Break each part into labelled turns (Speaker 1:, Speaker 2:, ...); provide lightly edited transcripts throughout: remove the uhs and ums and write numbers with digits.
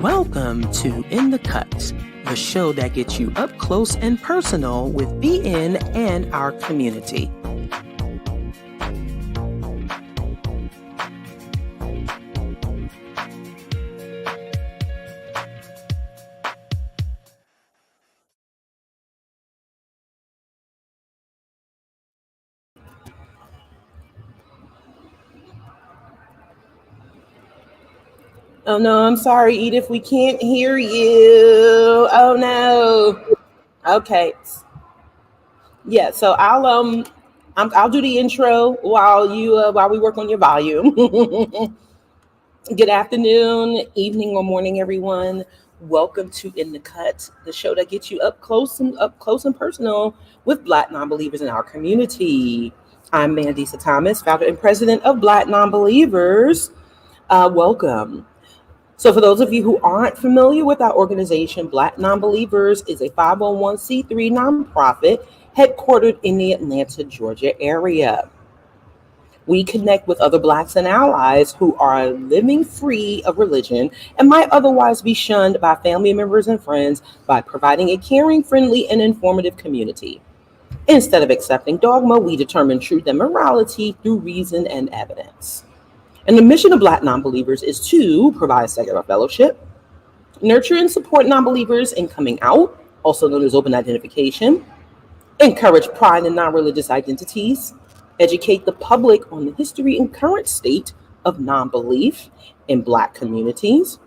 Speaker 1: Welcome to In the Cut, the show that gets you up close and personal with BN and our community. Oh no, I'm sorry, Edith, we can't hear you. Oh no. Okay. Yeah, so I'll do the intro while we work on your volume. Good afternoon, evening, or morning, everyone. Welcome to In the Cut, the show that gets you up close and personal with Black non-believers in our community. I'm Mandisa Thomas, founder and president of Black Non-Believers. Welcome. So for those of you who aren't familiar with our organization, Black Non-Believers is a 501c3 nonprofit headquartered in the Atlanta, Georgia area. We connect with other Blacks and allies who are living free of religion and might otherwise be shunned by family members and friends by providing a caring, friendly, and informative community. Instead of accepting dogma, we determine truth and morality through reason and evidence. And the mission of Black Non-Believers is to provide secular fellowship, nurture and support non-believers in coming out, also known as open identification, encourage pride in non-religious identities, educate the public on the history and current state of non-belief in Black communities,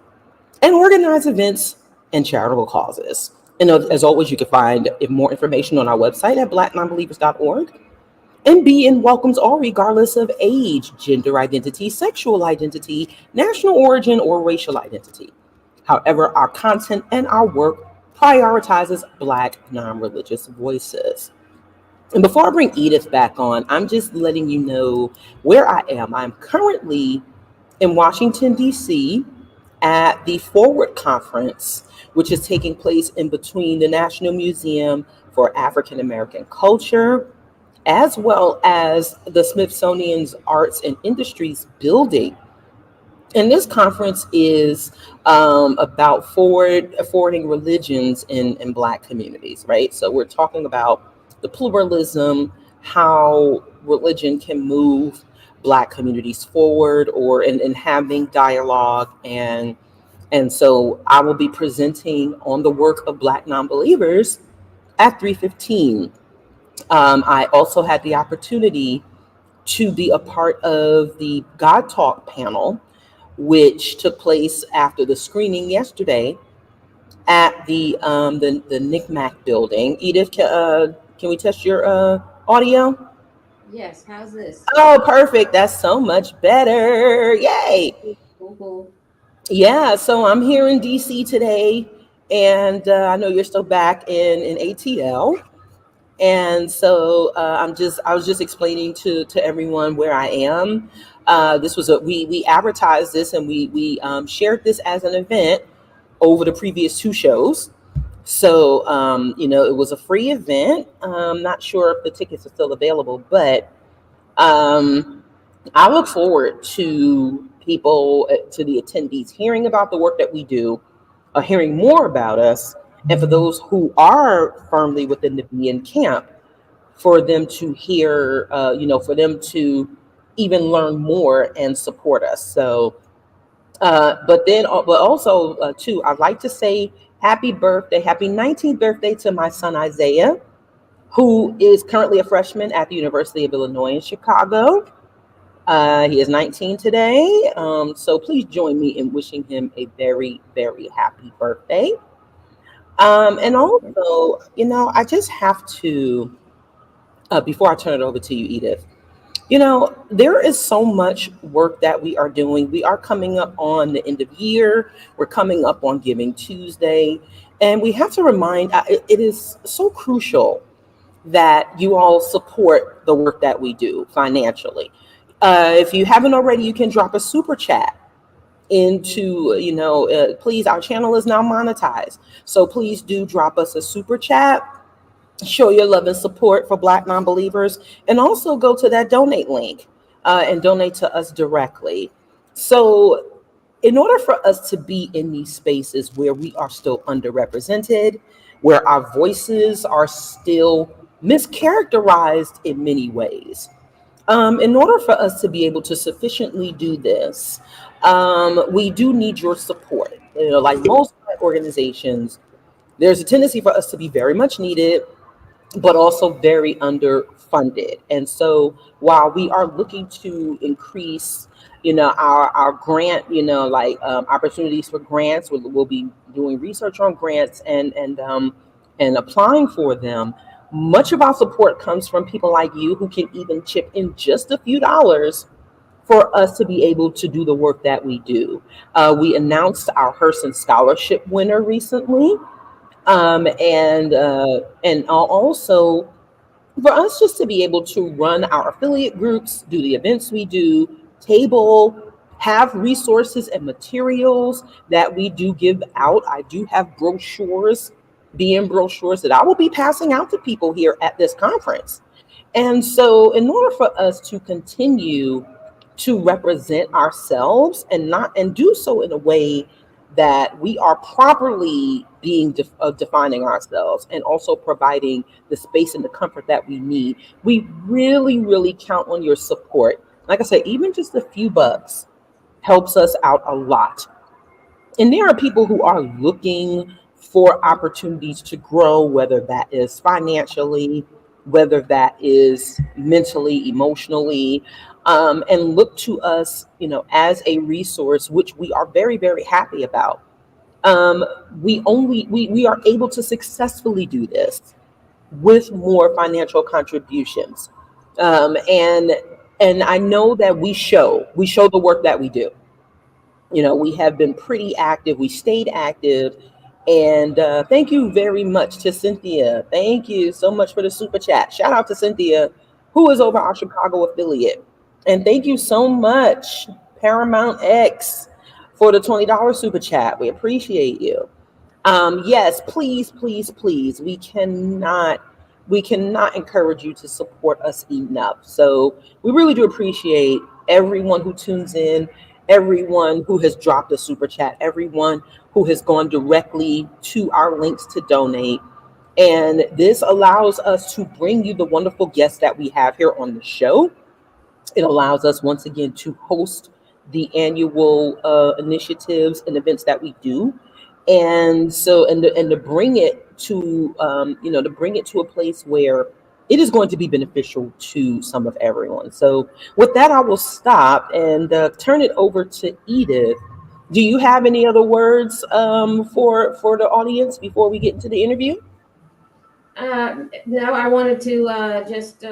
Speaker 1: and organize events and charitable causes. And as always, you can find more information on our website at blacknonbelievers.org. And BN welcomes all regardless of age, gender identity, sexual identity, national origin, or racial identity. However, our content and our work prioritizes Black non-religious voices. And before I bring Edith back on, I'm just letting you know where I am. I'm currently in Washington, D.C. at the Forward Conference, which is taking place in between the National Museum for African American Culture, as well as the Smithsonian's Arts and Industries building. And this conference is about forwarding religions in Black communities, right? So we're talking about the pluralism, how religion can move Black communities forward, or in having dialogue. And so I will be presenting on the work of Black non-believers at 3:15. I also had the opportunity to be a part of the God Talk panel, which took place after the screening yesterday at the NICMAC building. Edith, can we test your audio?
Speaker 2: Yes, how's this?
Speaker 1: Oh, perfect. That's so much better. Yay.
Speaker 2: Cool.
Speaker 1: Yeah, so I'm here in DC today, and I know you're still back in ATL. And so I was just explaining to everyone where I am. This was we advertised this, and we shared this as an event over the previous two shows. So it was a free event. I'm not sure if the tickets are still available, but I look forward to people, to the attendees, hearing about the work that we do, hearing more about us, and for those who are firmly within the BN camp, for them to hear, for them to even learn more and support us. So, but also too, I'd like to say happy 19th birthday to my son Isaiah, who is currently a freshman at the University of Illinois in Chicago. He is 19 today. So please join me in wishing him a very, very happy birthday. And also, I just have to, before I turn it over to you, Edith, there is so much work that we are doing. We are coming up on the end of year. We're coming up on Giving Tuesday. And we have to remind, it is so crucial that you all support the work that we do financially. If you haven't already, you can drop a super chat into, please, our channel is now monetized. So please do drop us a super chat, show your love and support for Black non-believers, and also go to that donate link and donate to us directly. So in order for us to be in these spaces where we are still underrepresented, where our voices are still mischaracterized in many ways, in order for us to be able to sufficiently do this, we do need your support. You know, like most organizations, there's a tendency for us to be very much needed, but also very underfunded. And so while we are looking to increase, our grant, opportunities for grants, we'll be doing research on grants and applying for them. Much of our support comes from people like you who can even chip in just a few dollars for us to be able to do the work that we do. We announced our Herson Scholarship winner recently, and also for us just to be able to run our affiliate groups, do the events we do, table, have resources and materials that we do give out. I do have brochures that I will be passing out to people here at this conference. And so, in order for us to continue to represent ourselves and do so in a way that we are properly defining ourselves and also providing the space and the comfort that we need, we really, really count on your support. Like I said, even just a few bucks helps us out a lot. And there are people who are looking for opportunities to grow, whether that is financially, whether that is mentally, emotionally, and look to us, as a resource, which we are very, very happy about. Um, we are able to successfully do this with more financial contributions, and I know that we show the work that we do. We have been pretty active. We stayed active. And thank you very much to Cynthia. Thank you so much for the super chat. Shout out to Cynthia, who is over our Chicago affiliate. And thank you so much, Paramount X, for the $20 super chat. We appreciate you. Yes, please, please, please. We cannot encourage you to support us enough. So we really do appreciate everyone who tunes in, everyone who has dropped a super chat, everyone who has gone directly to our links to donate. And this allows us to bring you the wonderful guests that we have here on the show. It allows us once again to host the annual initiatives and events that we do, and so and to bring it to a place where it is going to be beneficial to some of everyone. So with that, I will stop and turn it over to Edith. Do you have any other words for the audience before we get into the interview?
Speaker 2: No, I wanted to just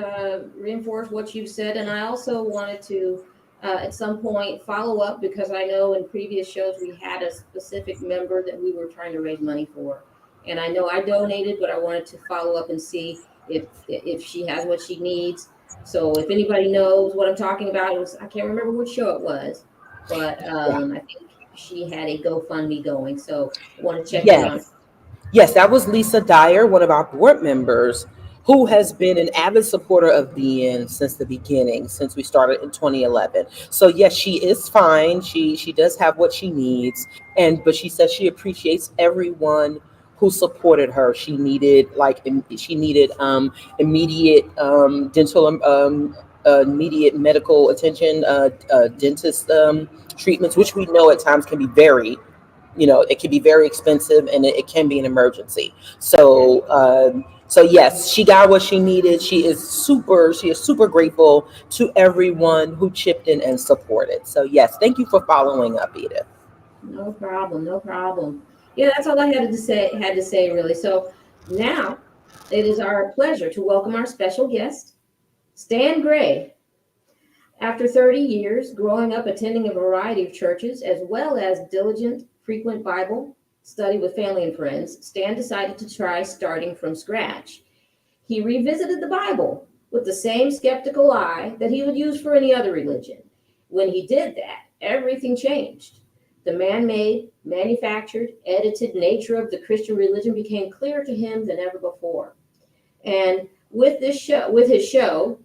Speaker 2: reinforce what you've said, and I also wanted to, at some point, follow up because I know in previous shows we had a specific member that we were trying to raise money for, and I know I donated, but I wanted to follow up and see if she has what she needs. So if anybody knows what I'm talking about, I can't remember which show it was, but
Speaker 1: Yeah.
Speaker 2: I think she had a GoFundMe going, so I want to check in on.
Speaker 1: Yes. Yes, that was Lisa Dyer, one of our board members, who has been an avid supporter of BN since the beginning, since we started in 2011. So yes, she is fine. She does have what she needs, and but she says she appreciates everyone who supported her. She needed immediate dental immediate medical attention, dentist treatments, which we know at times can be it can be very expensive, and it can be an emergency. So yes, she got what she needed. She is super grateful to everyone who chipped in and supported. So yes, thank you for following up, Edith.
Speaker 2: No problem, no problem. Yeah, that's all I had to say really. So now it is our pleasure to welcome our special guest, Stan Gray. After 30 years growing up attending a variety of churches as well as diligent, frequent Bible study with family and friends, Stan decided to try starting from scratch. He revisited the Bible with the same skeptical eye that he would use for any other religion. When he did that, everything changed. The man made, manufactured, edited nature of the Christian religion became clearer to him than ever before. And with his show,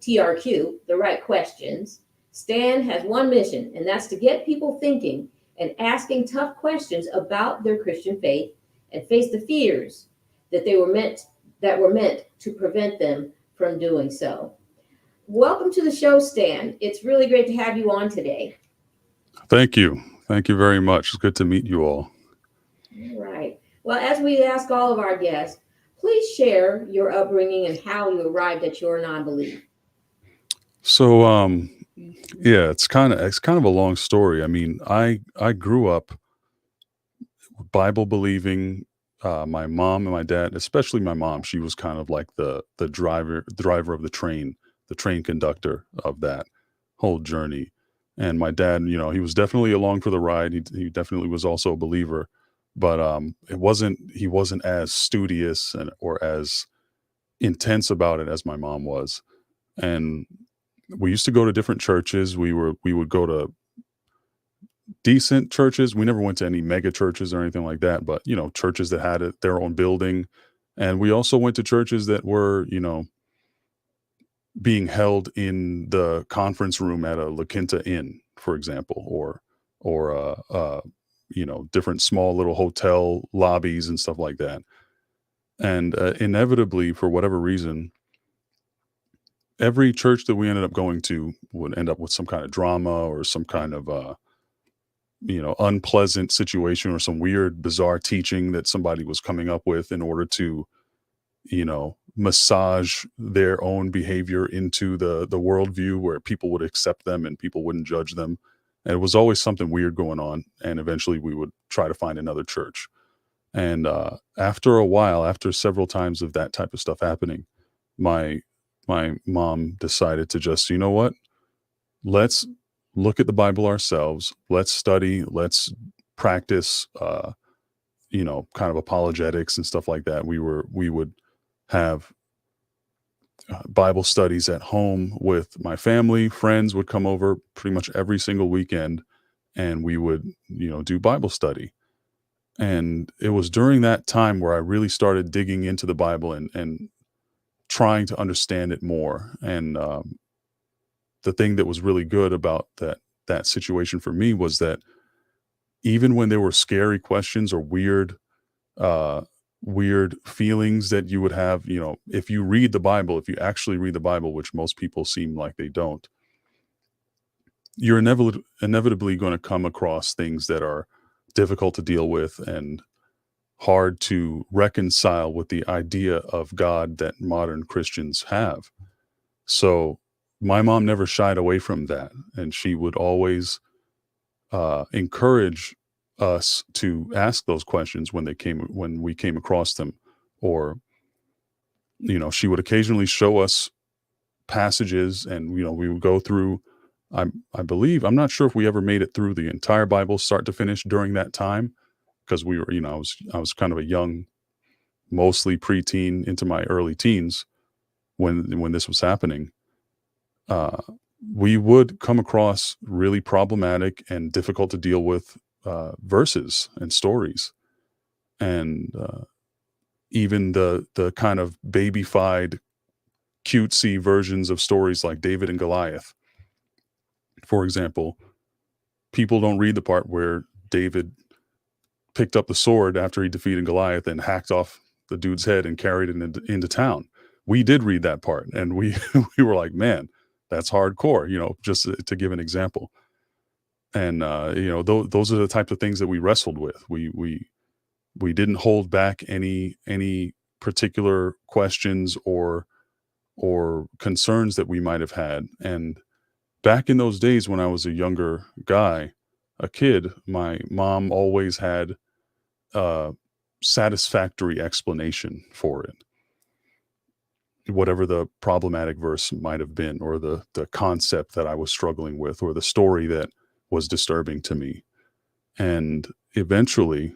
Speaker 2: TRQ, The Right Questions, Stan has one mission, and that's to get people thinking and asking tough questions about their Christian faith and face the fears that were meant to prevent them from doing so. Welcome to the show, Stan. It's really great to have you on today.
Speaker 3: Thank you. Thank you very much. It's good to meet you all.
Speaker 2: All right. Well, as we ask all of our guests, please share your upbringing and how you arrived at your non-belief.
Speaker 3: So, yeah, it's kind of a long story. I mean, I grew up Bible believing. My mom and my dad, especially my mom, she was kind of like the driver of the train conductor of that whole journey. And my dad, he was definitely along for the ride. He definitely was also a believer, but he wasn't as studious or as intense about it as my mom was. And we used to go to different churches. We would go to decent churches. We never went to any mega churches or anything like that, but churches that had their own building. And we also went to churches that were, being held in the conference room at a La Quinta Inn, for example, or different small little hotel lobbies and stuff like that. And inevitably, for whatever reason, every church that we ended up going to would end up with some kind of drama or some kind of unpleasant situation or some weird, bizarre teaching that somebody was coming up with in order to, massage their own behavior into the worldview where people would accept them and people wouldn't judge them. And it was always something weird going on. And eventually we would try to find another church. And after a while, after several times of that type of stuff happening, my mom decided to just, you know what? Let's look at the Bible ourselves. Let's study. Let's practice, kind of apologetics and stuff like that. We would have Bible studies at home with my family. Friends would come over pretty much every single weekend, and we would, do Bible study. And it was during that time where I really started digging into the Bible and trying to understand it more. And the thing that was really good about that situation for me was that even when there were scary questions or weird feelings that you would have, if you read the Bible, if you actually read the Bible, which most people seem like they don't, you're inevitably going to come across things that are difficult to deal with and hard to reconcile with the idea of God that modern Christians have. So my mom never shied away from that, and she would always encourage us to ask those questions when we came across them, or she would occasionally show us passages, and we would go through. I believe, I'm not sure if we ever made it through the entire Bible start to finish during that time, because we were, I was kind of a young, mostly preteen into my early teens when this was happening. We would come across really problematic and difficult to deal with verses and stories, and even the kind of babyfied, cutesy versions of stories like David and Goliath. For example, people don't read the part where David picked up the sword after he defeated Goliath and hacked off the dude's head and carried it into town. We did read that part, and we we were like, man, that's hardcore, just to give an example. And those are the types of things that we wrestled with. We didn't hold back any particular questions or concerns that we might have had. And back in those days when I was a younger guy, a kid, my mom always had a satisfactory explanation for it, whatever the problematic verse might have been, or the concept that I was struggling with, or the story that was disturbing to me. And eventually,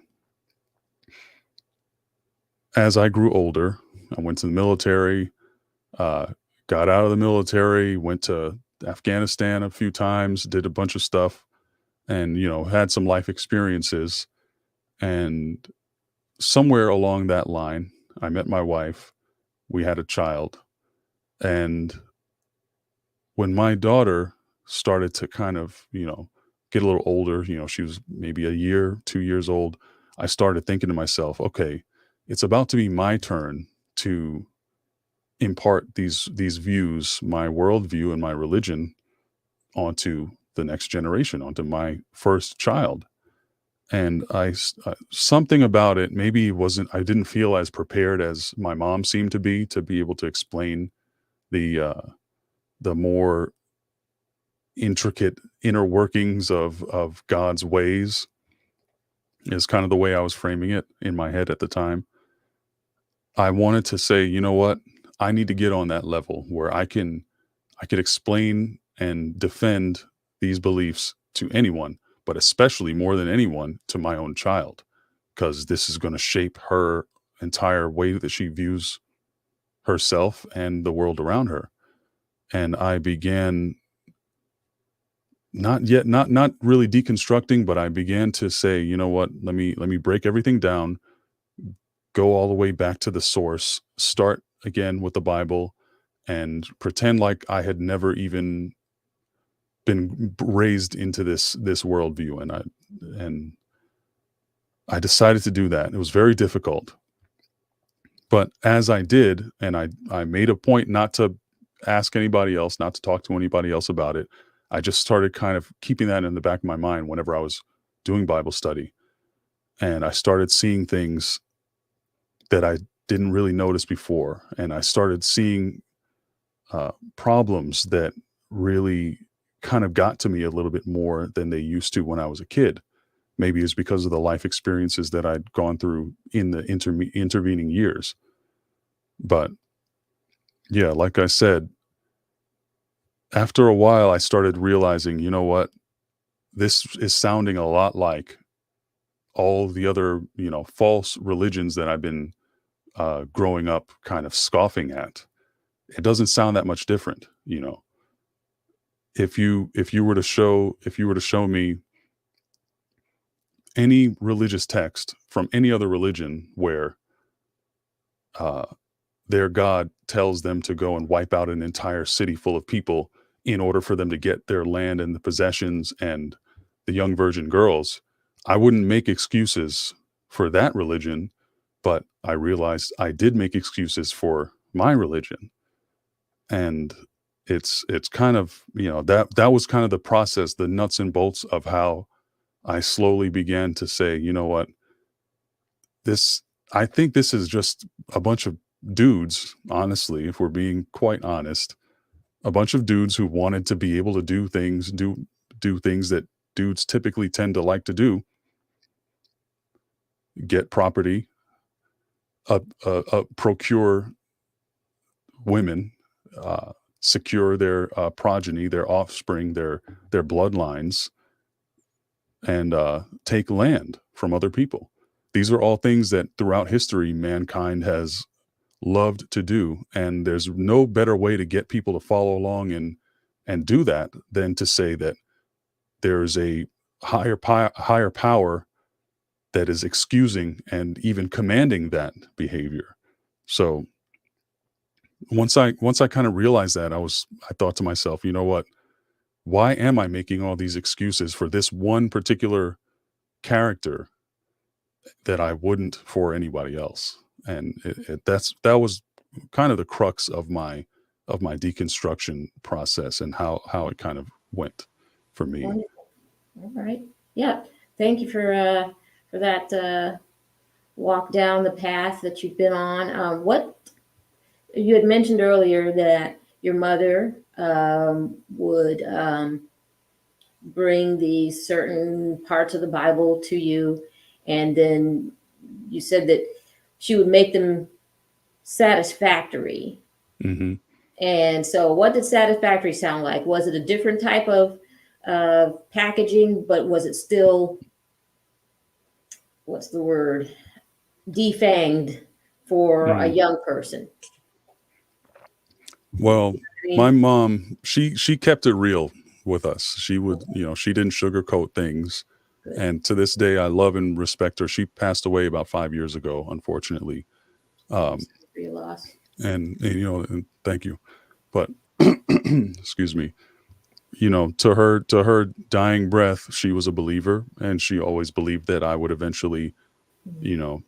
Speaker 3: as I grew older, I went to the military, got out of the military, went to Afghanistan a few times, did a bunch of stuff, and, had some life experiences. And somewhere along that line, I met my wife. We had a child. And when my daughter started to kind of, get a little older, she was maybe a year, 2 years old, I started thinking to myself, okay, it's about to be my turn to impart these views, my worldview and my religion, onto the next generation, onto my first child. And something about it, maybe it wasn't, I didn't feel as prepared as my mom seemed to be able to explain the more intricate inner workings of God's ways, is kind of the way I was framing it in my head at the time. I wanted to say, you know what? I need to get on that level where I could explain and defend these beliefs to anyone, but especially more than anyone to my own child, because this is going to shape her entire way that she views herself and the world around her. And I began not really deconstructing, but I began to say, you know what, let me break everything down, go all the way back to the source, start again with the Bible, and pretend like I had never even been raised into this worldview. And I decided to do that. It was very difficult, but as I did, and I made a point not to ask anybody else, not to talk to anybody else about it. I just started kind of keeping that in the back of my mind whenever I was doing Bible study, and I started seeing things that I didn't really notice before, and I started seeing problems that really kind of got to me a little bit more than they used to when I was a kid. Maybe it's because of the life experiences that I'd gone through in the intervening years. But yeah, like I said, after a while, I started realizing, you know what, this is sounding a lot like all the other, false religions that I've been growing up kind of scoffing at. It doesn't sound that much different. If you were to show me any religious text from any other religion where uh, their God tells them to go and wipe out an entire city full of people in order for them to get their land and the possessions and the young virgin girls, I wouldn't make excuses for that religion, but I realized I did make excuses for my religion. And it's kind of, that was kind of the process, the nuts and bolts of how I slowly began to say, you know what, this, I think this is just a bunch of dudes, honestly, if we're being quite honest, a bunch of dudes who wanted to be able to do things that dudes typically tend to like to do, get property, procure women, secure their progeny, their offspring, their bloodlines, and take land from other people. These are all things that throughout history mankind has loved to do, and there's no better way to get people to follow along and do that than to say that there's a higher power that is excusing and even commanding that behavior. So once I kind of realized that, I thought to myself, you know what? Why am I making all these excuses for this one particular character that I wouldn't for anybody else? And that was kind of the crux of my deconstruction process and how it kind of went for me.
Speaker 2: Wonderful. All right. Yeah. Thank you for that walk down the path that you've been on. What you had mentioned earlier that your mother would bring these certain parts of the Bible to you, and then you said that she would make them satisfactory.
Speaker 3: Hmm.
Speaker 2: And so, what did satisfactory sound like? Was it a different type of packaging, but was it still, what's the word, defanged for a young person?
Speaker 3: Well,
Speaker 2: I
Speaker 3: my
Speaker 2: mean,
Speaker 3: mom, she kept it real with us. She would, she didn't sugarcoat things.
Speaker 2: good.
Speaker 3: And to this day, I love and respect her. She passed away about 5 years ago, unfortunately.
Speaker 2: Sorry
Speaker 3: Um,
Speaker 2: for your loss.
Speaker 3: and thank you. But excuse me. you know, to her dying breath, she was a believer, and she always believed that I would eventually,
Speaker 2: Mhm.
Speaker 3: you know,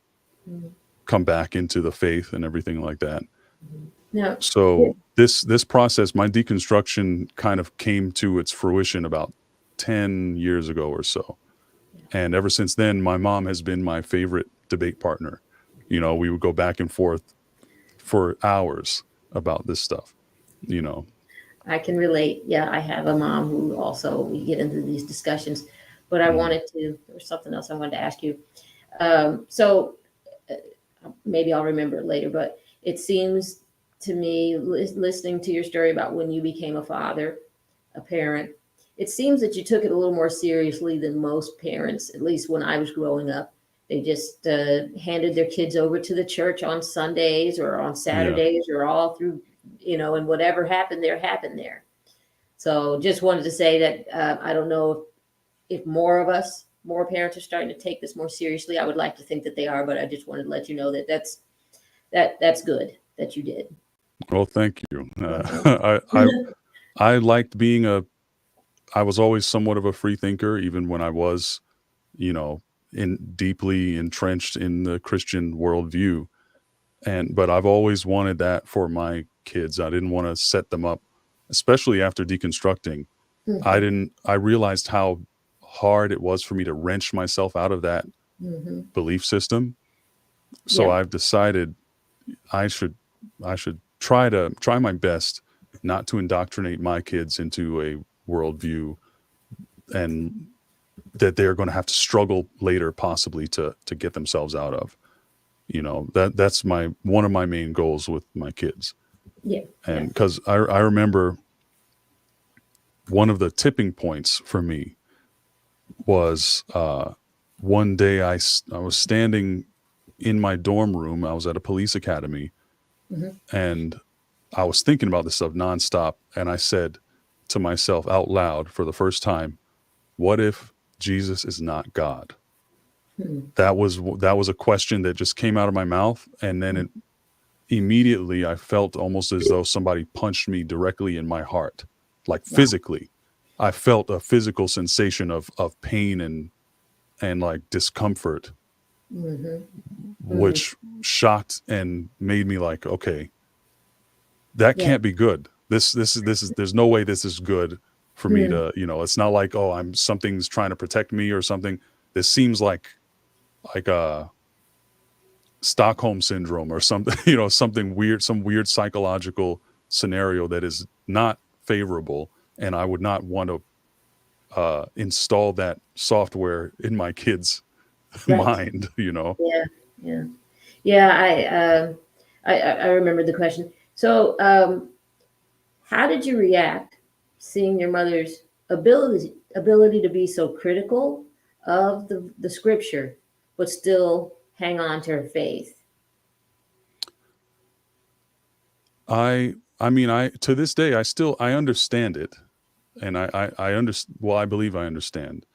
Speaker 2: Mhm.
Speaker 3: come back into the faith and everything like that.
Speaker 2: Now, yeah,
Speaker 3: So this process, my deconstruction kind of came to its fruition about 10 years ago or so.
Speaker 2: yeah.
Speaker 3: And ever since then, my mom has been my favorite debate partner. You know, we would go back and forth for hours about this stuff, you know.
Speaker 2: I can relate. Yeah, I have a mom who also we get into these discussions, but I
Speaker 3: Mm,
Speaker 2: wanted to. There was something else I wanted to ask you. So maybe I'll remember it later, but it seems to me, listening to your story about when you became a father, a parent, it seems that you took it a little more seriously than most parents, at least when I was growing up. They just handed their kids over to the church on Sundays or on
Speaker 3: yeah.
Speaker 2: Saturdays or all through, and whatever happened there happened there. So just wanted to say that I don't know if more parents are starting to take this more seriously. I would like to think that they are, but I just wanted to let you know that that's good that you did.
Speaker 3: Well, thank you.
Speaker 2: Mhm.
Speaker 3: I liked being I was always somewhat of a free thinker, even when I was, you know, in deeply entrenched in the Christian worldview. But I've always wanted that for my kids. I didn't want to set them up, especially after deconstructing.
Speaker 2: Mhm.
Speaker 3: I realized how hard it was for me to wrench myself out of that
Speaker 2: Mhm.
Speaker 3: belief system. So
Speaker 2: Yep.
Speaker 3: I've decided I should try my best not to indoctrinate my kids into a worldview, and that they're going to have to struggle later possibly to get themselves out of. You know, that's my one of my main goals with my kids.
Speaker 2: Yeah. Yeah.
Speaker 3: And because I remember one of the tipping points for me was one day I was standing in my dorm room. I was at a police academy,
Speaker 2: Mhm.
Speaker 3: and I was thinking about this stuff nonstop. And I said to myself out loud for the first time, what if Jesus is not God?
Speaker 2: Mhm.
Speaker 3: That was a question that just came out of my mouth, and then immediately I felt almost as though somebody punched me directly in my heart, like
Speaker 2: Wow.
Speaker 3: physically. I felt a physical sensation of pain and like discomfort,
Speaker 2: Mhm. Mhm.
Speaker 3: which shocked and made me like, okay, that
Speaker 2: Yeah.
Speaker 3: can't be good. This is there's no way this is good for me
Speaker 2: Mhm.
Speaker 3: to, you know, it's not like, oh, I'm something's trying to protect me or something. This seems like a Stockholm syndrome or something, you know, something weird, some weird psychological scenario that is not favorable. And I would not want to install that software in my kids'
Speaker 2: Right.
Speaker 3: mind, you know.
Speaker 2: Yeah. Yeah. Yeah. I remember the question. So, how did you react seeing your mother's ability to be so critical of the scripture, but still hang on to her faith?
Speaker 3: I mean, I to this day I understand it, and I understand. Well, I believe I understand.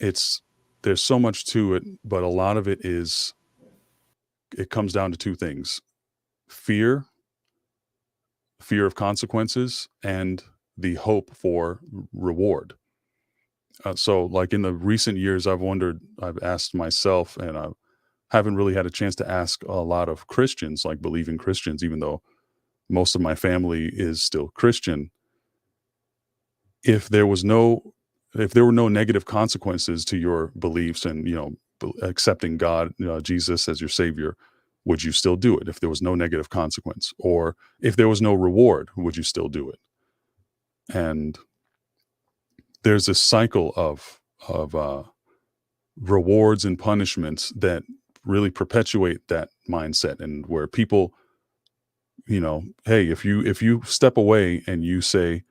Speaker 3: It's There's so much to it, but a lot of it comes down to two things: fear, fear of consequences, and the hope for reward. So, like in the recent years, I've asked myself, and I haven't really had a chance to ask a lot of Christians, like believing Christians, even though most of my family is still Christian. If there was no, if there were no negative consequences to your beliefs and, you know, accepting God, Jesus as your savior, would you still do it? If there was no negative consequence, or if there was no reward, would you still do it? And there's this cycle of rewards and punishments that really perpetuate that mindset, and where people, you know, hey, if you step away and you say,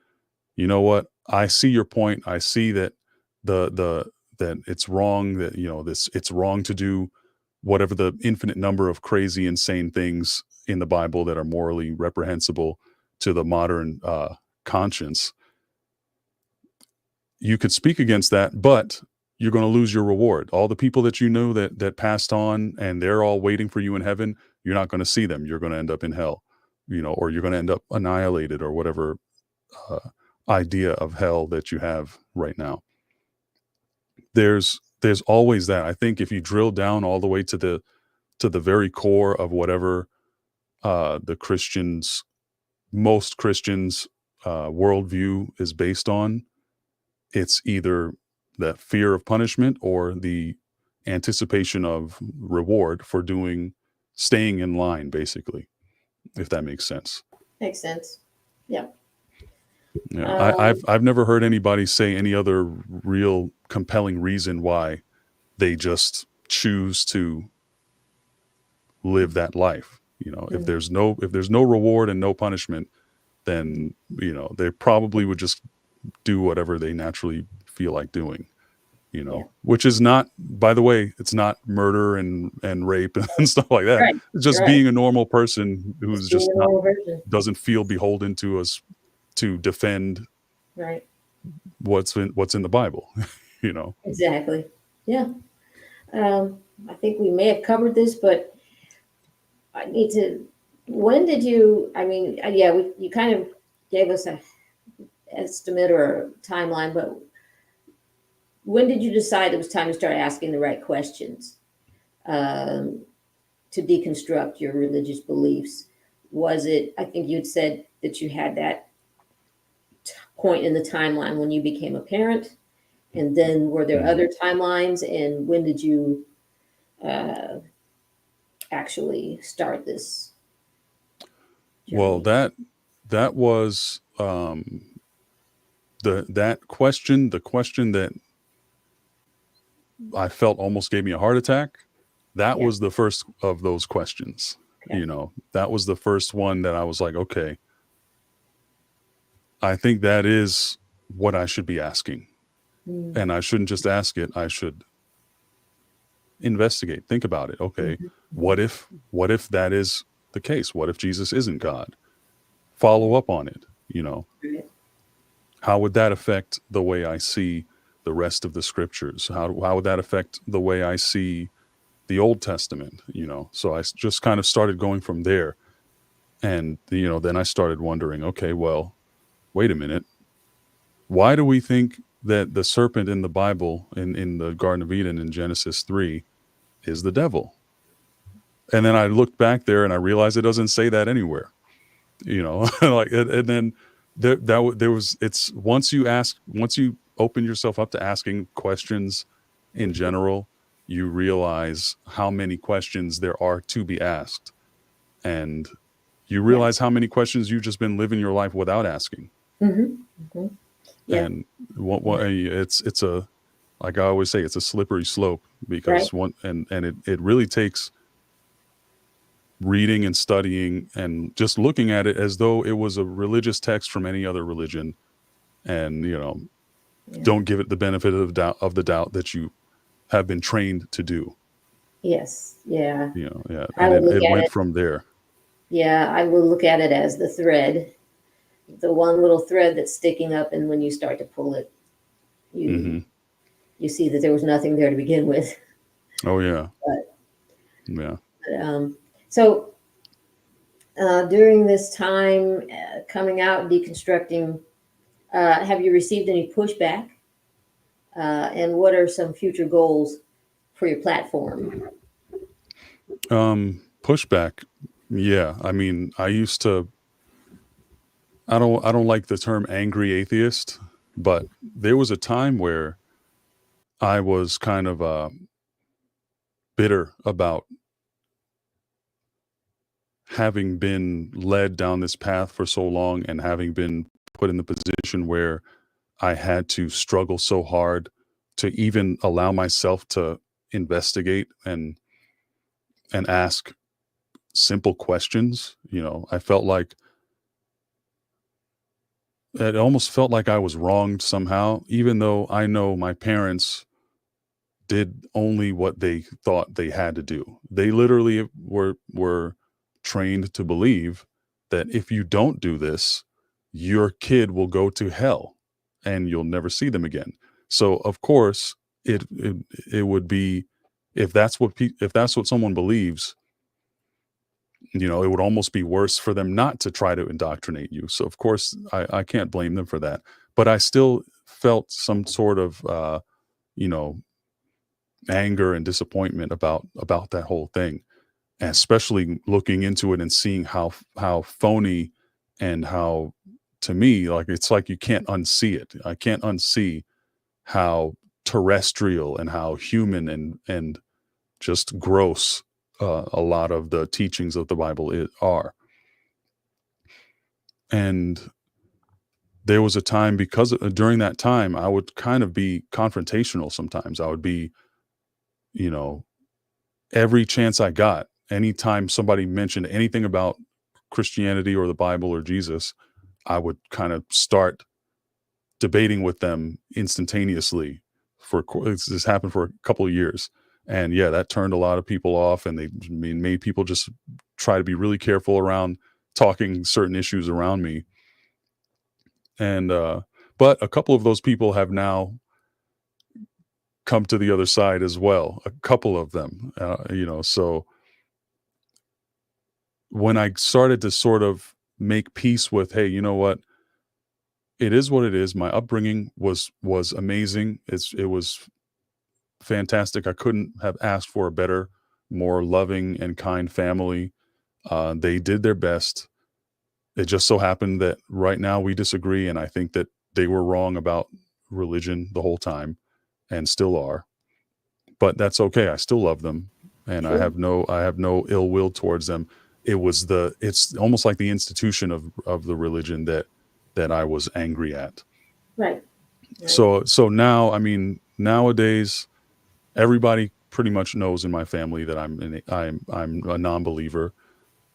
Speaker 3: you know what, I see your point, I see that the that it's wrong, that, you know, this it's wrong to do whatever the infinite number of crazy insane things in the Bible that are morally reprehensible to the modern conscience. You could speak against that, but you're going to lose your reward. All the people that you know that passed on, and they're all waiting for you in heaven, you're not going to see them. You're going to end up in hell, you know, or you're going to end up annihilated, or whatever uh, idea of hell that you have right now. There's always that. I think if you drill down all the way to the very core of whatever the Christians, most Christians worldview is based on, it's either that fear of punishment or the anticipation of reward for staying in line, basically, if that makes sense.
Speaker 2: Makes sense. Yeah.
Speaker 3: Yeah, I've never heard anybody say any other real compelling reason why they just choose to live that life. If there's no reward and no punishment, then they probably would just do whatever they naturally feel like doing.
Speaker 2: Yeah.
Speaker 3: Which is not, by the way, it's not murder and rape and stuff like that.
Speaker 2: Right.
Speaker 3: It's just
Speaker 2: Right.
Speaker 3: being a normal person who's
Speaker 2: Being
Speaker 3: just
Speaker 2: a normal person.
Speaker 3: doesn't feel beholden to us to defend
Speaker 2: Right.
Speaker 3: what's in the Bible.
Speaker 2: Exactly. Yeah. I think we may have covered this, but I need to. When did you? I mean, yeah, you kind of gave us a estimate or a timeline, but when did you decide it was time to start asking the right questions to deconstruct your religious beliefs? Was it? I think you'd said that you had that point in the timeline when you became a parent, and then were there other timelines? And when did you actually start this journey?
Speaker 3: Well, that was the question that I felt almost gave me a heart attack. That was the first of those questions.
Speaker 2: Okay.
Speaker 3: That was the first one that I was like, okay, I think that is what I should be asking. And I shouldn't just ask it. I should investigate, think about it. Okay, what if that is the case? What if Jesus isn't God? Follow up on it.
Speaker 2: Right.
Speaker 3: How would that affect the way I see the rest of the scriptures? How would that affect the way I see the Old Testament? So I just kind of started going from there. And, then I started wondering, okay, well, wait a minute. Why do we think that the serpent in the Bible, in the Garden of Eden in Genesis 3, is the devil? And then I looked back there and I realized it doesn't say that anywhere. And then there was, it's once you open yourself up to asking questions in general, you realize how many questions there are to be asked. And you realize how many questions you've just been living your life without asking. Yeah. And it's a, like I always say, it's a slippery slope because it really takes reading and studying and just looking at it as though it was a religious text from any other religion. And, don't give it the benefit of the doubt that you have been trained to do.
Speaker 2: Yes. Yeah.
Speaker 3: And it went from there.
Speaker 2: Yeah. I will look at it as the thread, the one little thread that's sticking up. And when you start to pull it, you see that there was nothing there to begin with.
Speaker 3: Oh yeah.
Speaker 2: So during this time, coming out and deconstructing, have you received any pushback? And what are some future goals for your platform?
Speaker 3: Pushback. Yeah. I mean, I don't like the term angry atheist, but there was a time where I was kind of bitter about having been led down this path for so long and having been put in the position where I had to struggle so hard to even allow myself to investigate and ask simple questions. I felt like it almost felt like I was wronged somehow, even though I know my parents did only what they thought they had to do. They literally were trained to believe that if you don't do this, your kid will go to hell and you'll never see them again. So of course it would be, if that's what someone believes, you know, it would almost be worse for them not to try to indoctrinate you. So of course I can't blame them for that, but I still felt some sort of, you know, anger and disappointment about that whole thing, and especially looking into it and seeing how phony and how, to me, like, it's like you can't unsee it. I can't unsee how terrestrial and how human and just gross a lot of the teachings of the Bible are. And there was a time, because during that time I would kind of be confrontational sometimes. I would be, you know, every chance I got, anytime somebody mentioned anything about Christianity or the Bible or Jesus, I would kind of start debating with them instantaneously. This happened for a couple of years, and yeah, that turned a lot of people off, and they made people just try to be really careful around talking certain issues around me. And but a couple of those people have now come to the other side as well. A couple of them, you know, so when I started to sort of make peace with, hey, you know what? It is what it is. My upbringing was amazing. It was fantastic. I couldn't have asked for a better, more loving and kind family. They did their best. It just so happened that right now we disagree, and I think that they were wrong about religion the whole time, and still are. But that's okay. I still love them, and
Speaker 2: Sure.
Speaker 3: I have no ill will towards them. It's almost like the institution of the religion that I was angry at.
Speaker 2: Right. Right.
Speaker 3: So now, I mean, nowadays everybody pretty much knows in my family that I'm a non-believer,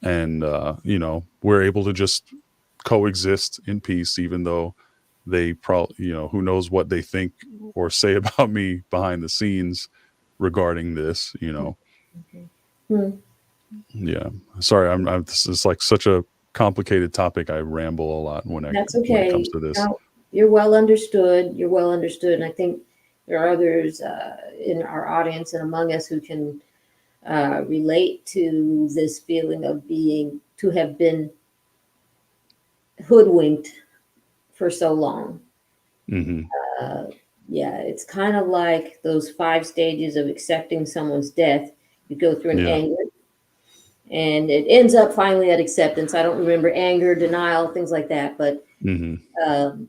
Speaker 3: and you know, we're able to just coexist in peace, even though they probably, you know, who knows what they think or say about me behind the scenes regarding this, you know.
Speaker 2: Okay. Hmm.
Speaker 3: Yeah, sorry, I'm this is like such a complicated topic. I ramble a lot
Speaker 2: That's
Speaker 3: when it
Speaker 2: okay.
Speaker 3: comes to this.
Speaker 2: Now, you're well understood. You're well understood. And I think there are others in our audience and among us who can relate to this feeling of to have been hoodwinked for so long.
Speaker 3: Hmm.
Speaker 2: Uh, yeah, it's kind of like those 5 stages of accepting someone's death. You go through an
Speaker 3: Yeah.
Speaker 2: anger, and it ends up finally at acceptance. I don't remember anger, denial, things like that,
Speaker 3: Hmm.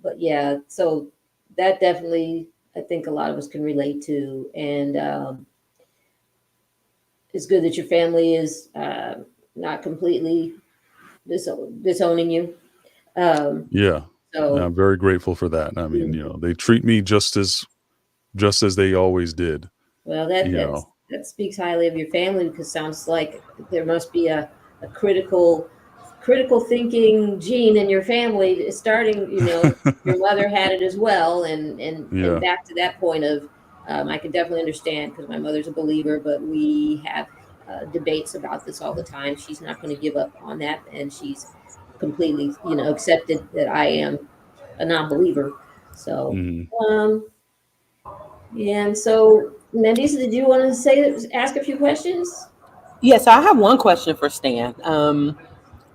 Speaker 2: but yeah, so that definitely I think a lot of us can relate to, and it's good that your family is not completely disowning you. Um,
Speaker 3: Yeah.
Speaker 2: so
Speaker 3: I'm very grateful for that. I mean, you know, they treat me just as they always did,
Speaker 2: well,
Speaker 3: you know.
Speaker 2: that speaks highly of your family because it sounds like there must be a critical thinking gene in your family starting. Your mother had it as well, and
Speaker 3: Yeah.
Speaker 2: back to that point of I can definitely understand because my mother's a believer, but we have debates about this all the time. She's not going to give up on that, and she's completely accepted that I am a non-believer. So.
Speaker 3: Hmm.
Speaker 2: Um, and so, Mandisa, did you want to ask a few questions?
Speaker 1: Yes, I have one question for Stan.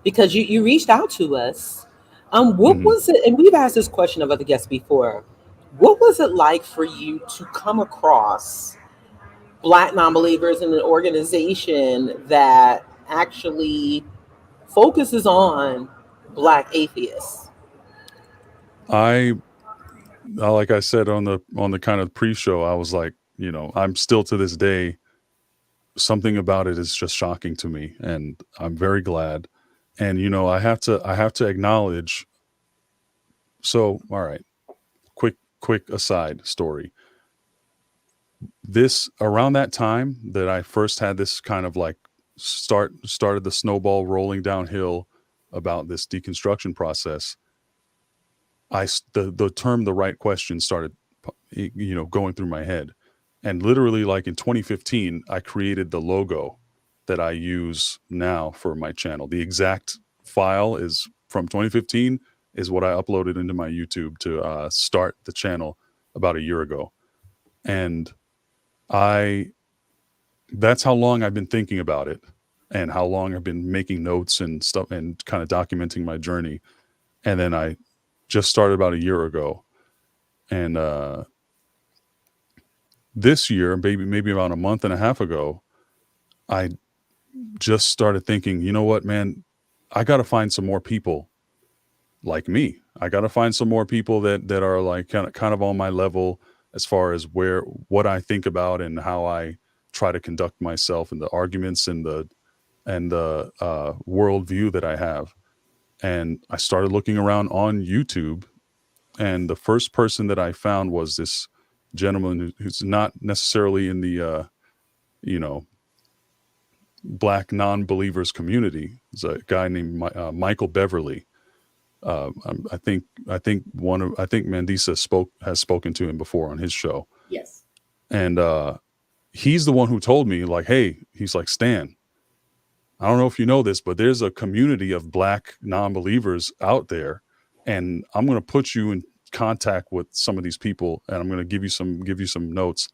Speaker 1: Because you reached out to us. What
Speaker 3: Hmm.
Speaker 1: was it? And we've asked this question of other guests before. What was it like for you to come across Black non-believers in an organization that actually focuses on Black atheists?
Speaker 3: I like I said on the kind of pre-show, I was like, you know, I'm still to this day, something about it is just shocking to me, and I'm very glad. And you know, I have to acknowledge. So, all right, quick aside story. This around that time that I first had this kind of like started the snowball rolling downhill about this deconstruction process. The term "the right question" started, you know, going through my head, and literally, like in 2015, I created the logo that I use now for my channel. The exact file is from 2015, is what I uploaded into my YouTube to start the channel about a year ago, and I that's how long I've been thinking about it. and how long I've been making notes and stuff and kind of documenting my journey. And then I just started about a year ago. And this year, maybe about a month and a half ago, I just started thinking, you know what, man, I got to find some more people like me. I got to find some more people that are like kind of on my level as far as what I think about and how I try to conduct myself and the arguments and the worldview that I have. And I started looking around on YouTube, and the first person that I found was this gentleman who's not necessarily in the you know, Black non-believers community. It's a guy named Michael Beverly. I think Mandisa has spoken to him before on his show.
Speaker 2: Yes.
Speaker 3: And he's the one who told me, like, hey, he's like, Stan, I don't know if you know this, but there's a community of Black non-believers out there, and I'm going to put you in contact with some of these people, and I'm going to give you some notes.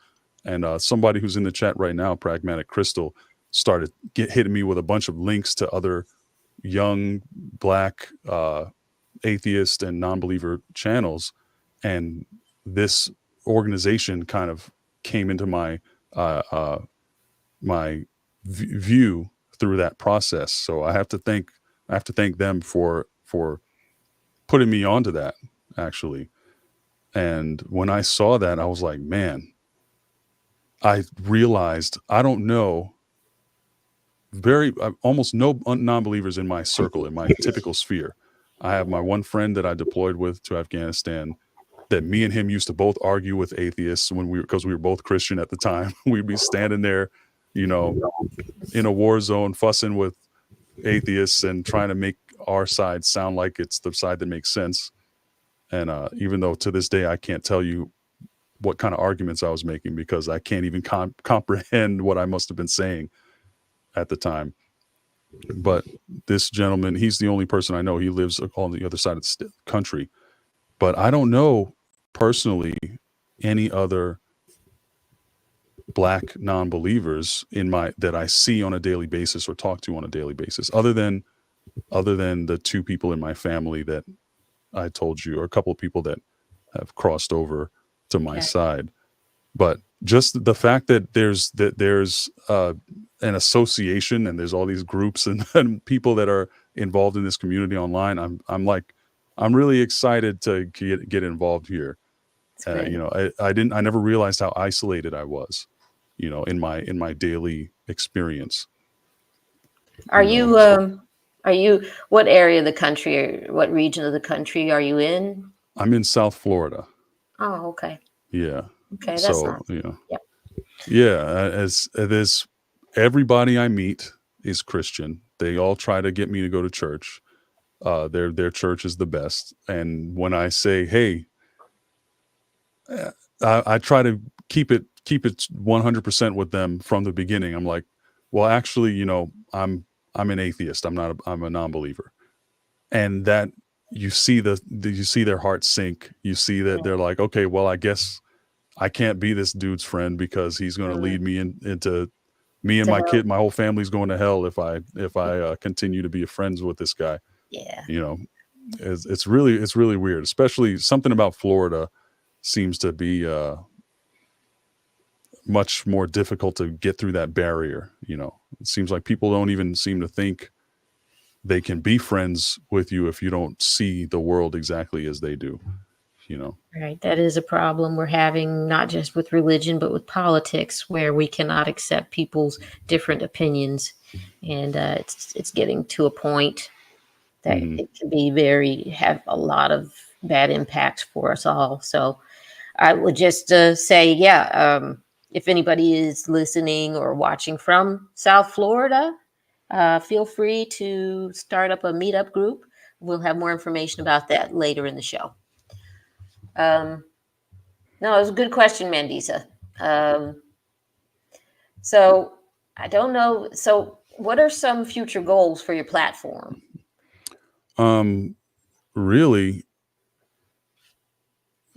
Speaker 3: And somebody who's in the chat right now, Pragmatic Crystal, started hitting me with a bunch of links to other young Black atheist and non-believer channels, and this organization kind of came into my view through that process. So I have to thank them for putting me onto that, actually. And when I saw that, I was like, man, I realized I don't know almost no non-believers in my circle, in my typical sphere. I have my one friend that I deployed with to Afghanistan, that me and him used to both argue with atheists because we were both Christian at the time. We'd be standing there, you know, in a war zone, fussing with atheists and trying to make our side sound like it's the side that makes sense. And even though to this day I can't tell you what kind of arguments I was making, because I can't even comprehend what I must have been saying at the time. But this gentleman, he's the only person I know. He lives on the other side of the country. But I don't know personally any other Black non-believers that I see on a daily basis or talk to on a daily basis, other than the two people in my family that I told you, or a couple of people that have crossed over to my side. But just the fact that there's an association, and there's all these groups and people that are involved in this community online, I'm really excited to get involved here. You know, I never realized how isolated I was, you know, in my daily experience.
Speaker 2: Are you what area of the country, or what region of the country are you in?
Speaker 3: I'm in South Florida.
Speaker 2: Oh, okay.
Speaker 3: Yeah.
Speaker 2: Okay, that's
Speaker 3: so,
Speaker 2: nice.
Speaker 3: you know,
Speaker 2: Yep.
Speaker 3: yeah, as there's everybody I meet is Christian. They all try to get me to go to church. Their church is the best. And when I say, hey, I try to keep it 100% with them from the beginning. I'm like, well, actually, you know, I'm an atheist. I'm a non-believer. And that you see their hearts sink. You see that they're like, okay, well, I guess I can't be this dude's friend because he's going to lead me into me and my whole family's going to hell if I continue to be friends with this guy.
Speaker 2: Yeah.
Speaker 3: You know, it's really weird. Especially something about Florida seems to be much more difficult to get through that barrier. You know, it seems like people don't even seem to think they can be friends with you if you don't see the world exactly as they do. You know,
Speaker 2: right. That is a problem we're having, not just with religion, but with politics, where we cannot accept people's different opinions, and it's getting to a point that it can be have a lot of bad impacts for us all. So I would just say, if anybody is listening or watching from South Florida, feel free to start up a meetup group. We'll have more information about that later in the show. No, it was a good question, Mandisa. So I don't know. So what are some future goals for your platform?
Speaker 3: Really.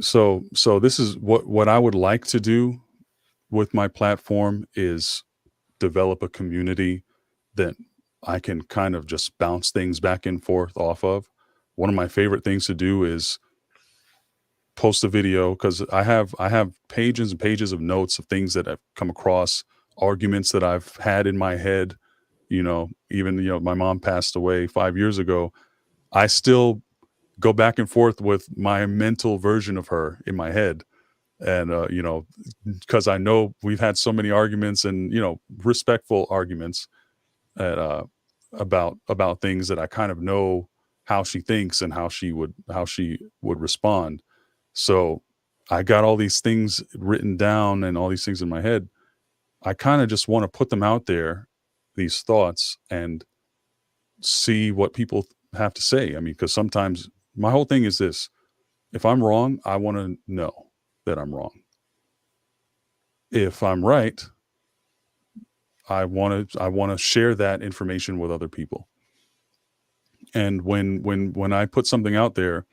Speaker 3: So this is what I would like to do with my platform, is develop a community that I can kind of just bounce things back and forth off of. One of my favorite things to do is post a video, because I have pages and pages of notes of things that I've come across, arguments that I've had in my head. Even my mom passed away 5 years ago. I still go back and forth with my mental version of her in my head, and because I know we've had so many arguments, and respectful arguments about things that I kind of know how she thinks and how she would respond. So I got all these things written down and all these things in my head. I kind of just want to put them out there, these thoughts, and see what people have to say. I mean, because sometimes my whole thing is this: if I'm wrong, I want to know that I'm wrong. If I'm right, I want to share that information with other people. And when I put something out there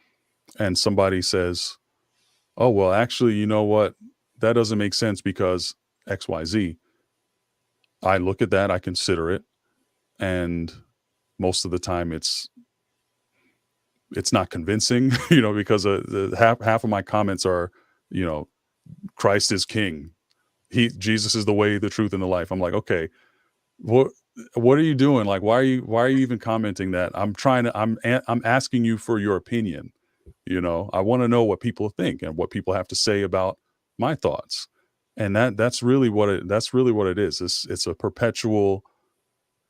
Speaker 3: and somebody says, "Oh, well, actually, you know what? That doesn't make sense because XYZ." I look at that, I consider it, and most of the time it's not convincing, because the half of my comments are, Christ is king. Jesus is the way, the truth, and the life. I'm like, okay, what are you doing? Like, why are you even commenting that? I'm asking you for your opinion. I want to know what people think and what people have to say about my thoughts. And that's really what it is. It's a perpetual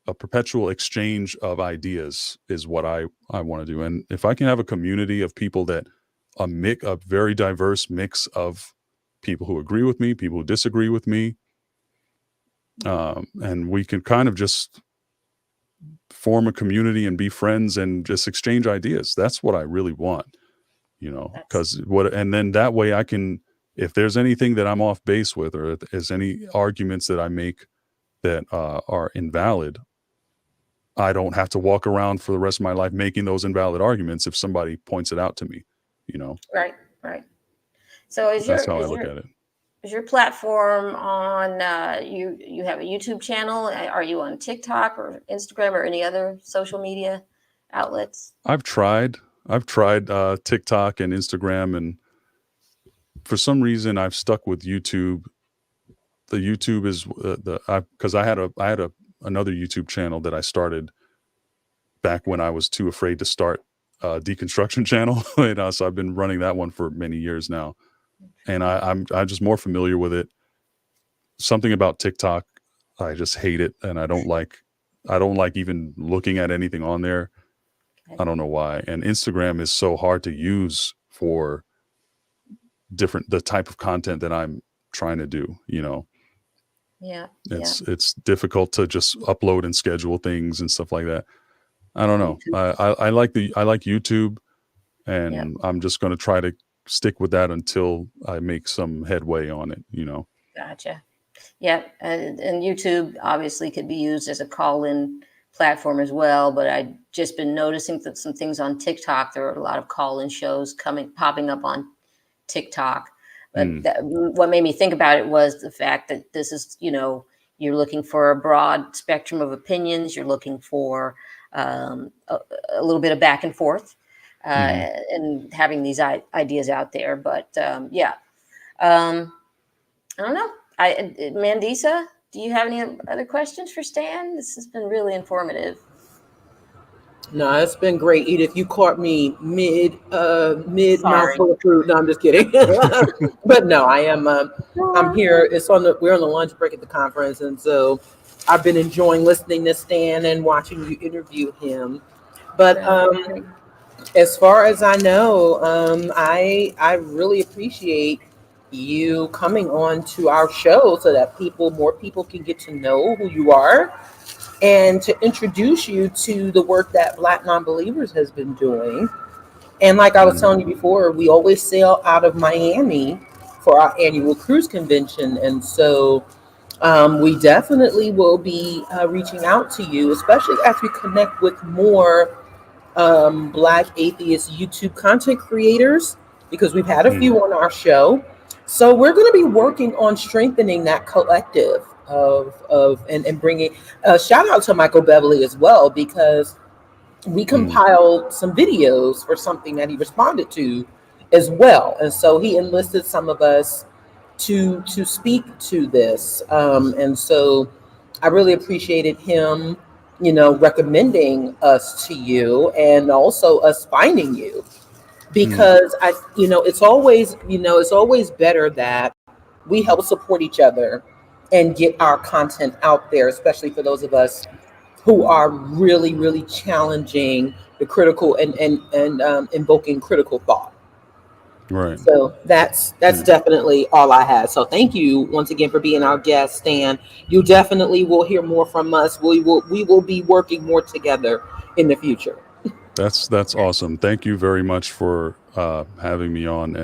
Speaker 3: exchange of ideas is what I want to do. And if I can have a community of people that a very diverse mix of people who agree with me, people who disagree with me, and we can kind of just form a community and be friends and just exchange ideas. That's what I really want, and then that way I can, if there's anything that I'm off base with, or if there's any arguments that I make that are invalid, I don't have to walk around for the rest of my life making those invalid arguments if somebody points it out to me,
Speaker 2: Right. So
Speaker 3: that's how I look at it.
Speaker 2: Is your platform on, you have a YouTube channel? Are you on TikTok or Instagram or any other social media outlets?
Speaker 3: I've tried TikTok and Instagram, and for some reason I've stuck with YouTube. The YouTube is because I had another YouTube channel that I started back when I was too afraid to start a deconstruction channel. So I've been running that one for many years now, and I'm just more familiar with it. Something about TikTok, I just hate it, and I don't like even looking at anything on there. Okay. I don't know why. And Instagram is so hard to use for the type of content that I'm trying to do,
Speaker 2: Yeah.
Speaker 3: It's difficult to just upload and schedule things and stuff like that. I don't know. I like YouTube, and I'm just going to try to stick with that until I make some headway on it,
Speaker 2: Gotcha. Yeah. And YouTube obviously could be used as a call-in platform as well, but I've just been noticing that some things on TikTok, there are a lot of call-in shows popping up on TikTok. But what made me think about it was the fact that this is, you're looking for a broad spectrum of opinions. You're looking for a little bit of back and forth, and having these ideas out there. But I don't know. Mandisa, do you have any other questions for Stan? This has been really informative.
Speaker 1: No, it's been great, Edith. You caught me mid mouthful of food. No, I'm just kidding. But no, I am. I'm here. We're on the lunch break at the conference, and so I've been enjoying listening to Stan and watching you interview him. But as far as I know, I really appreciate you coming on to our show so that more people can get to know who you are, and to introduce you to the work that Black Nonbelievers has been doing. And like I was telling you before, we always sail out of Miami for our annual cruise convention. And so we definitely will be reaching out to you, especially as we connect with more Black atheist YouTube content creators, because we've had a few on our show. So we're going to be working on strengthening that collective and bringing shout out to Michael Beverly as well, because we
Speaker 3: Mm,
Speaker 1: compiled some videos for something that he responded to as well, and so he enlisted some of us to speak to this, and so I really appreciated him, recommending us to you, and also us finding you,
Speaker 3: mm,
Speaker 1: because it's always better that we help support each other and get our content out there, especially for those of us who are really, really challenging the critical and invoking critical thought.
Speaker 3: right.
Speaker 1: So that's
Speaker 3: Yeah.
Speaker 1: definitely all I had. So thank you once again for being our guest, Stan. You definitely will hear more from us. We will be working more together in the future.
Speaker 3: That's awesome. Thank you very much for having me on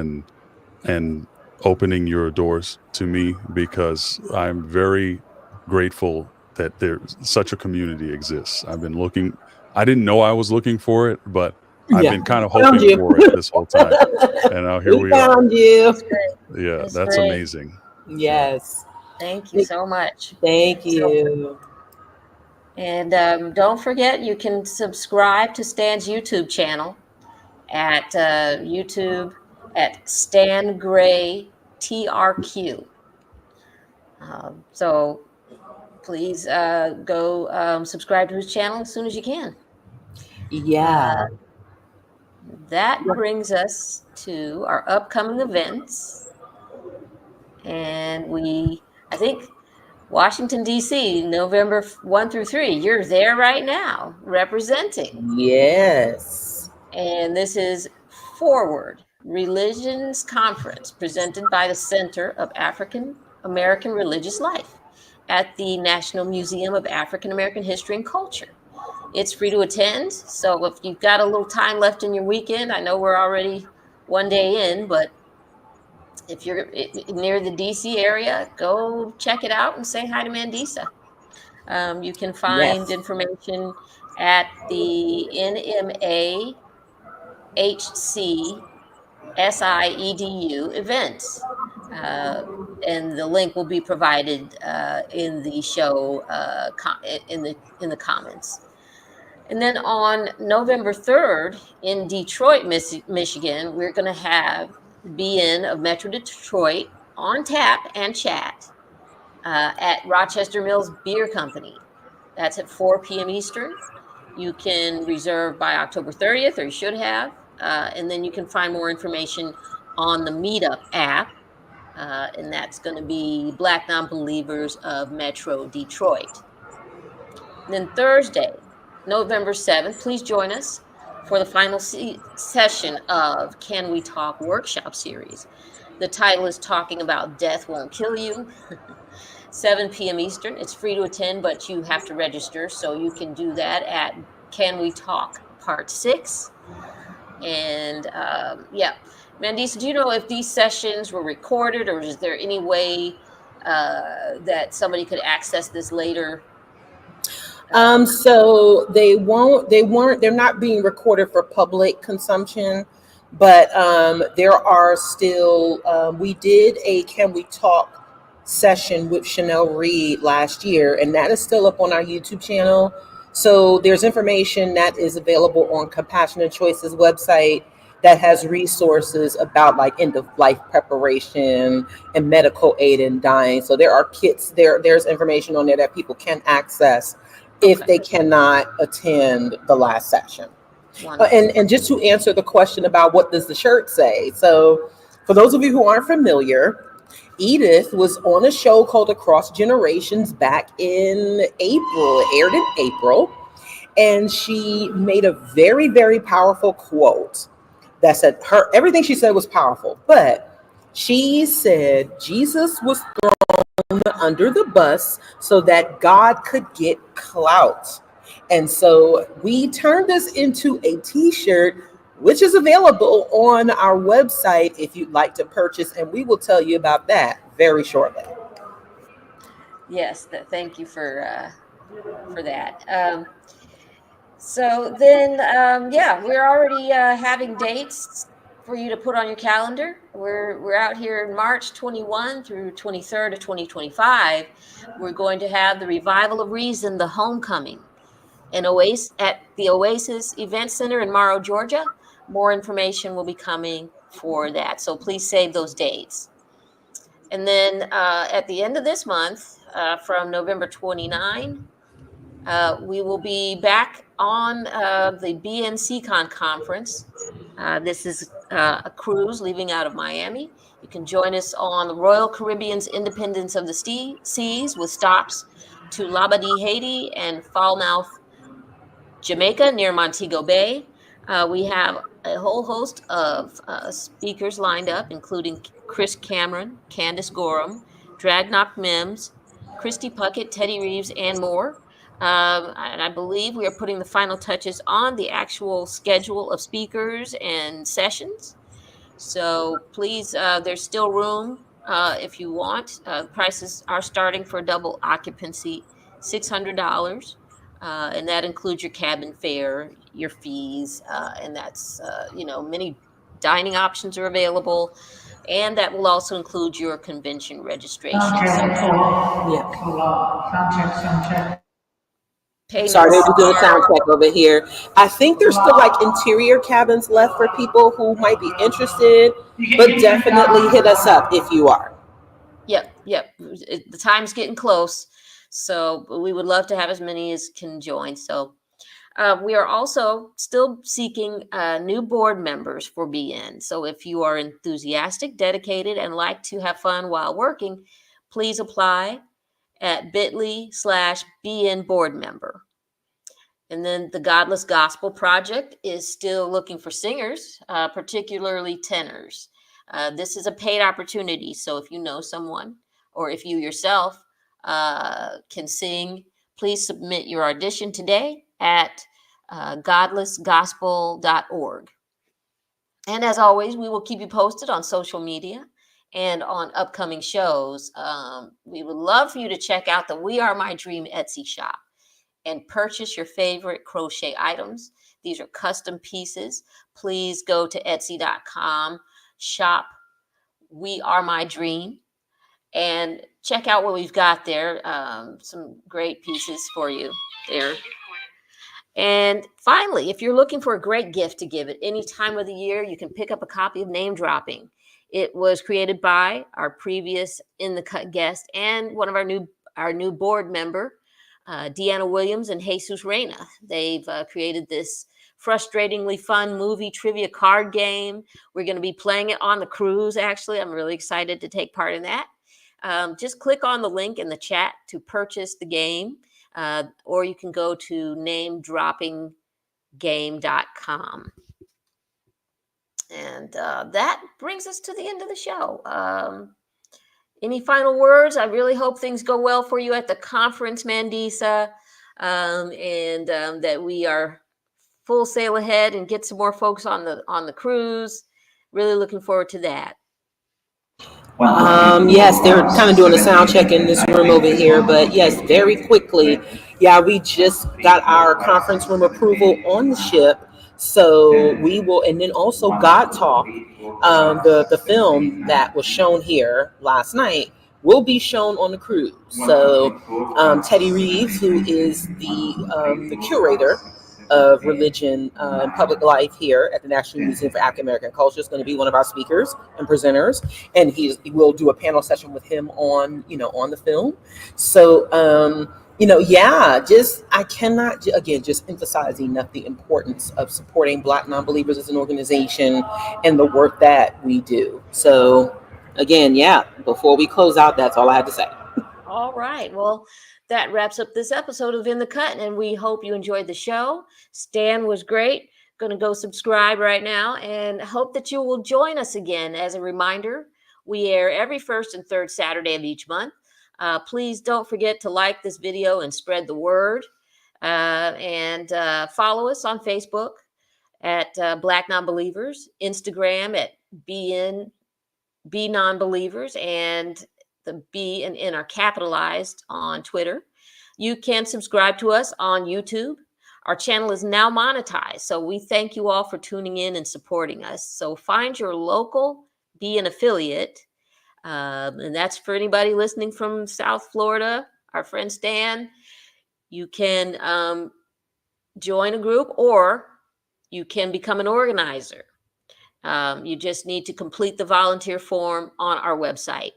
Speaker 3: and opening your doors to me, because I'm very grateful that there's such a community exists. I've been looking. I didn't know I was looking for it, but I've
Speaker 1: Yeah,
Speaker 3: been kind of
Speaker 1: found
Speaker 3: hoping
Speaker 1: you.
Speaker 3: for it this whole time, and now here
Speaker 1: We
Speaker 3: we are.
Speaker 1: found you.
Speaker 2: That's great.
Speaker 3: Yeah,
Speaker 2: That's
Speaker 3: that's
Speaker 2: great.
Speaker 3: amazing. Yeah.
Speaker 1: Yes.
Speaker 2: Thank you so much.
Speaker 1: Thank
Speaker 2: So,
Speaker 1: you.
Speaker 2: and don't forget, you can subscribe to Stan's YouTube channel at YouTube at Stan Gray TRQ. So please go subscribe to his channel as soon as you can.
Speaker 1: Yeah.
Speaker 2: Uh, that brings us to our upcoming events. And I think Washington, D.C., November 1 through 3, you're there right now representing.
Speaker 1: Yes.
Speaker 2: And this is Forward Religions Conference, presented by the Center of African American Religious Life at the National Museum of African American History and Culture. It's free to attend. So if you've got a little time left in your weekend, I know we're already one day in, but if you're near the DC area, go check it out and say hi to Mandisa. You can find
Speaker 1: Yes.
Speaker 2: information at the NMA HC SIEDU events. Uh, and the link will be provided in the show in the comments. And then on November 3rd in Detroit, Michigan, we're going to have BN of Metro Detroit on tap and chat at Rochester Mills Beer Company. That's at 4 p.m. Eastern. You can reserve by October 30th, or you should have. And then you can find more information on the Meetup app. And that's going to be Black Nonbelievers of Metro Detroit. And then Thursday, November 7th, please join us for the final session of Can We Talk workshop series. The title is Talking About Death Won't Kill You. 7 p.m. Eastern. It's free to attend, but you have to register. So you can do that at Can We Talk Part 6. And yeah, Mandisa, do you know if these sessions were recorded, or is there any way that somebody could access this later?
Speaker 1: So they're not being recorded for public consumption, but there are still, we did a Can We Talk session with Chanel Reed last year, and that is still up on our YouTube channel. So there's information that is available on Compassionate Choices website that has resources about like end of life preparation and medical aid in dying. So there are kits there. There's information on there that people can access if
Speaker 2: Okay.
Speaker 1: they cannot attend the last session.
Speaker 2: Wonderful.
Speaker 1: And just to answer the question about what does the shirt say, so for those of you who aren't familiar, Edith was on a show called Across Generations back in April. It aired in April, and she made a very, very powerful quote that said everything she said was powerful, but she said Jesus was under the bus so that God could get clout. And so we turned this into a t-shirt, which is available on our website if you'd like to purchase, and we will tell you about that very shortly.
Speaker 2: Yes, thank you for that. So then, yeah, we're already having dates for you to put on your calendar. We're out here in March 21 through 23rd of 2025. We're going to have the Revival of Reason, the Homecoming, and at the Oasis Event Center in Morrow, Georgia. More information will be coming for that, so please save those dates. And then at the end of this month, from November 29, we will be back on the BNCCon conference. This is a cruise leaving out of Miami. You can join us on the Royal Caribbean's Independence of the Seas with stops to Labadee, Haiti, and Falmouth, Jamaica, near Montego Bay. We have a whole host of speakers lined up, including Chris Cameron, Candace Gorham, Dragnock Mims, Christy Puckett, Teddy Reeves, and more. And I believe we are putting the final touches on the actual schedule of speakers and sessions. So please, there's still room if you want. Prices are starting for double occupancy, $600. And that includes your cabin fare, your fees, and that's, many dining options are available. And that will also include your convention registration.
Speaker 1: Sound check.
Speaker 2: Pay
Speaker 1: Sorry,
Speaker 2: no
Speaker 1: they're just doing a
Speaker 2: more.
Speaker 1: sound check over here. I think there's still like interior cabins left for people who might be interested, but definitely hit us up if you are.
Speaker 2: Yep. The time's getting close, so we would love to have as many as can join. So we are also still seeking new board members for BN. So if you are enthusiastic, dedicated, and like to have fun while working, please apply at bit.ly/BN board member. And then the Godless Gospel Project is still looking for singers, particularly tenors. This is a paid opportunity. So if you know someone or if you yourself can sing, please submit your audition today at godlessgospel.org. And as always, we will keep you posted on social media and on upcoming shows. We would love for you to check out the We Are My Dream Etsy shop and purchase your favorite crochet items. These are custom pieces. Please go to etsy.com, shop We Are My Dream, and check out what we've got there. Some great pieces for you there. And finally, if you're looking for a great gift to give at any time of the year, you can pick up a copy of Name Dropping. It was created by our previous In the Cut guest and one of our new board member, Deanna Williams and Jesus Reyna. They've created this frustratingly fun movie trivia card game. We're going to be playing it on the cruise, actually. I'm really excited to take part in that. Just click on the link in the chat to purchase the game, or you can go to namedroppinggame.com. And that brings us to the end of the show. Any final words? I really hope things go well for you at the conference, Mandisa, and that we are full sail ahead and get some more folks on the cruise. Really looking forward to that.
Speaker 1: Yes, they're kind of doing a sound check in this room over here, but yes, very quickly. Yeah, we just got our conference room approval on the ship. So we will, and then also God Talk, the film that was shown here last night will be shown on the cruise. So Teddy Reeves, who is the curator of religion and public life here at the National Museum for African American Culture, is going to be one of our speakers and presenters, and he will do a panel session with him on the film. So I cannot again just emphasize enough the importance of supporting Black Nonbelievers as an organization and the work that we do. So again, before we close out, that's all I had to say.
Speaker 2: All right. Well, that wraps up this episode of In the Cut, and we hope you enjoyed the show. Stan was great. Going to go subscribe right now and hope that you will join us again. As a reminder, we air every first and third Saturday of each month. Please don't forget to like this video and spread the word. And follow us on Facebook at Black Nonbelievers, Instagram at BNonbelievers, and the B and N are capitalized on Twitter. You can subscribe to us on YouTube. Our channel is now monetized, so we thank you all for tuning in and supporting us. So find your local, be an affiliate, and that's for anybody listening from South Florida. Our friend Stan, you can join a group or you can become an organizer. You just need to complete the volunteer form on our website.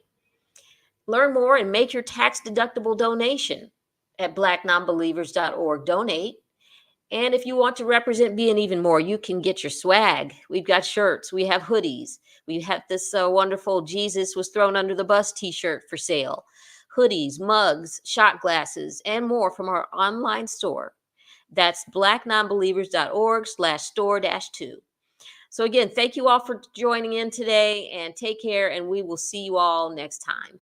Speaker 2: Learn more and make your tax-deductible donation at BlackNonbelievers.org. Donate. And if you want to represent Being Even More, you can get your swag. We've got shirts. We have hoodies. We have this wonderful Jesus was thrown under the bus t-shirt for sale. Hoodies, mugs, shot glasses, and more from our online store. That's blacknonbelievers.org/store-2. So again, thank you all for joining in today, and take care, and we will see you all next time.